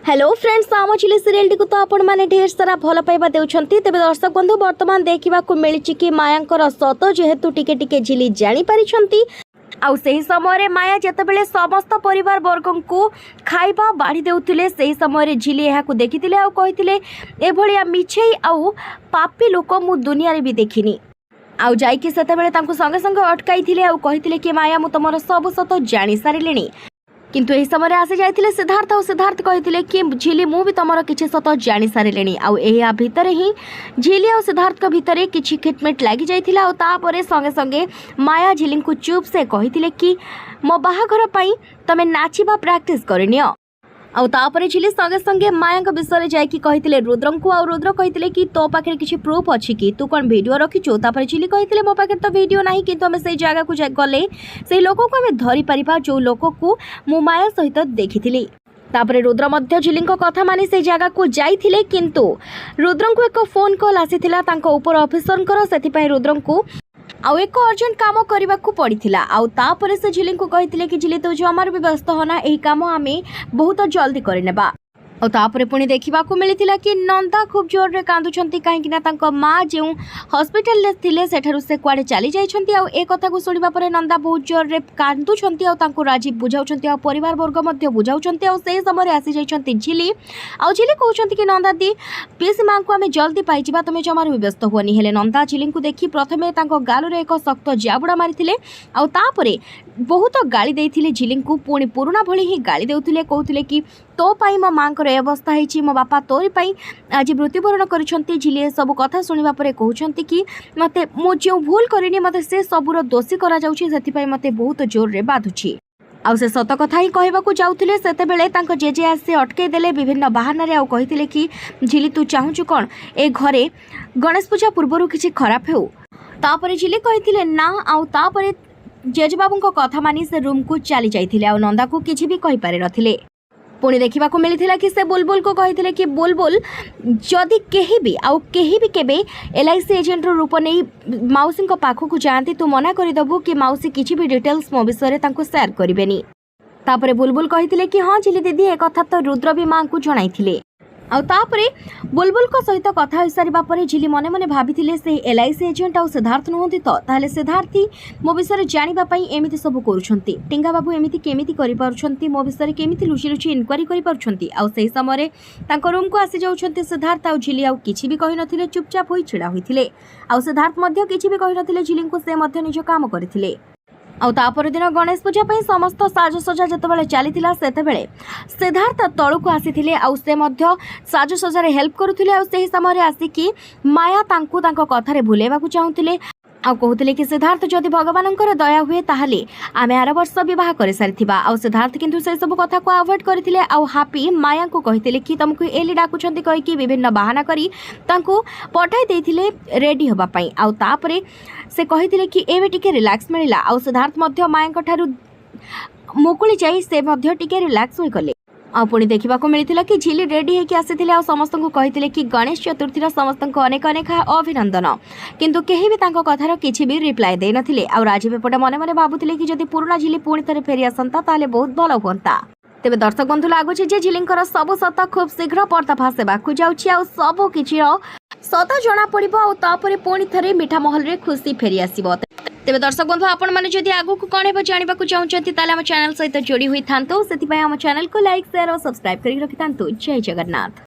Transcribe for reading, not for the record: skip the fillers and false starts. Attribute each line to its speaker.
Speaker 1: Hello friends, आम झिली serial T तो आपण मैंने ढेर सारा भल पाइबा देउछंती। तेबे दर्शक बंधु वर्तमान देखा मिली कि मायांकर सत जेहेतु टिके टिके झिली जानी पारिछंती। आउ सही समय माया जेतेबेले समस्त परिवार वर्ग को खाइबा बाढ़ी देउथिले सही समय झिली यहां को देखिथिले आउ कहिथिले एभलिया मिछेई आउ पापी लोक मु दुनिया रे भी देखिनी। आउ जाइके सेतेबेले तांको संगे संगे अटकाइथिले आउ कहिथिले कि माया मु तमरो सब सत जानी सारिलेनी। किंतु एही समय आसी जाइथिले सिद्धार्थ और सिद्धार्थ कहिथिले कि झिली मु भी तमरो किछि सत जानी सारिलेनी। आउ एहा भितरे ही झिली और सिद्धार्थ के भितरे किछि खिटमिट लागि जाइथिला। आउ तापरे संगे संगे माया झिली को चुप से कहिथिले कि मो बाहाघर पई तमे नाचिबा प्रैक्टिस करनियो। आउ तापरे झिली संगे संगे माया विषय जाइकी कहिथिले रुद्रन को। आउ रुद्र कहिथिले कि तो पाखे किछि प्रूफ अछि कि तू कोन वीडियो रखिछु। तापरे झिली कहिथिले मो पाखे तो वीडियो नाही, किंतु हमें सेई जगह को गले सेई लोक को हमें धरि परिबा जो लोक को मु माया सहित देखिथिली। तापरे रुद्र मध्य झिली कथा मानि से जगह को जाइथिले, किंतु रुद्रन को एक फोन कॉल आसीथिला तांको ऊपर ऑफिसर सेति पय रुद्रन को आउ एक अर्जेंट काम करने को पड़ता। आउ तापरे से झिली को कहिथिले कि झिली तो जमार भी व्यस्त होना, यही काम आमे बहुत जल्दी करनेबा। और तापरे पुणी देखा मिलता कि नंदा खूब जोर रे कांदुछंती कहीं माँ जो हॉस्पिटल थिले सेठारु से कुआडे चली जाइछंती। आउ ए कथा को सुनिबा परे नंदा बहुत जोर रे कांदुछंती आउ तांको राजीव बुझाउछंती आउ परिवार वर्ग मध्य बुझाउछंती। आउ से समय आसी जाइछंती झिली। आउ झिली कहउछंती कि नंदा दी पीसी मां को आमे जल्दी पाई जिबा, तमे जमार भी व्यस्त हुअनी। हेले नंदा झिली को देखि प्रथमे तांको गालु रे एक सख्त जाबुड़ा मारिथिले आउ तापरे बहुत गाली देइथिले झिली को। पुणी पुराना भली ही गाली देउथिले, कहउथिले कि तो पाई मो मां को अवस्था है, मो बापा तोरी पाई आज मृत्युवरण करिसंती। झिली सब कथा सुनिबा परे कहउछंती कि मते मो जो भूल करिनी मते से सबुर दोषी करा जाउछि, सेति पाई मते बहुत जोर रे बाधुछि। आउ से सत कथा ही कहबाकू जाउथिले सेतेबेले तांको जेजे आसे अटके देले विभिन्न बहाना रे। आउ कहिथिले कि झिली तू चाहुछु कोन ए घरे गणेश पूजा पूर्वरु किछि खराब हेउ। तापरे झिली कहिथिले ना। आउ तापरे जेजेबाबू को कथा मानी से रूम को चली जाइथिले आउ नंदा को किछि भी कहि पारे नथिले। पुणी देखा मिलता कि से बुलबुल को कहिथिले कि बुलबुल जदि केही भी केबे एलआईसी एजेंट रूप नहीं माउसी पाखक को जाती तू मना करदेबू कि माउसी किसी भी डिटेल्स मो विषय शेयर करेनि। तापरे बुलबुल कहिथिले कि हाँ झिली दीदी एक कथा तो रुद्र भी मां को जणाइथिले। आउ तापरे बुलबुल को सहित कथा हो सारिबा परे झिली मने मने भाबिथिले से एलआईसी एजेंट आउ सिद्धार्थ नुहंती तो ताले सिद्धार्थी मो विषय जानिबा पई एमिति सब करूछंती। टिंगा बाबू एमिति केमिति करि पारुछंती, मो विषय केमिति लुचि लुचि इन्क्वायरी करि पारुछंती। आउ सेही समय तांको रूम को आसी जाउछंती सिद्धार्थ। आउ झिली आउ किछि भी कहि नथिले, चुपचाप होई छिड़ा होइथिले। आउ सिद्धार्थ मध्य किछि भी कहि नथिले झिली को, से मध्य निज काम करिथिले। आउ तापर दिन गणेश पूजा पई समस्त साजसजा जेतेबेले चलीथिला सेतेबेले सिद्धार्थ तळु को आसीथिले। आउ से मध्य साजसजारे हेल्प करुथिले। आउ सेही समय आसिकी माया तांको तांको कथारे भुलेबा को चाहुथिले। आउ कहउथिले कि सिद्धार्थ जदि भगवानंकर दया हुए ताहाले आमे आर वर्ष विवाह करे सारिथिबा। आउ सिद्धार्थ किंतु से सब कथा को अवॉइड करथिले। आउ हापी माया को कहिथिले कि तुमको एली डाकुछंती कहि कि विभिन्न बहाना करी तांको पठाई देथिले रेडी होबा पई। आउ तापरे से कहिथिले कि एबे टिके रिलैक्स मिलिला। आउ सिद्धार्थ मध्य माया ठारू मुकुली जाई से मध्य टिके रिलैक्स होई गले। आउ पुणी देखा मिलता कि झिली रेडी होकर आसी आउ समस्त को कहिथिले कि गणेश चतुर्थी समस्त अनेक अनेक अभिनंदन, किंतु केही भी तांको कथार किछि भी रिप्लाई दे नथिले। आउ राजीव एपटे मने मने भाबुथिले कि जदि पुराना झिली पुणी थरे फेरी आसंता ताले बहुत भलो होंता। तेबे दर्शक बंधु लागुछि जे झिलींकर सब सत खूब शीघ्र पर्दाफाश हेबाकू जाउछि। आउ सब किछिर सत जणा पड़िबो। आउ तापरे पुणी थरे मिठा महल रे खुशी फेरी आसीबो। तेबे दर्शक बंधु आपण माने जदि आगु को कोन हेबो जानिबा को चाहुचंती ताले हम चैनल सहित जोड़ी होई थांतो। सेति पय हम चैनल को लाइक शेयर और सब्सक्राइब करि रखि थांतो। जय जगन्नाथ।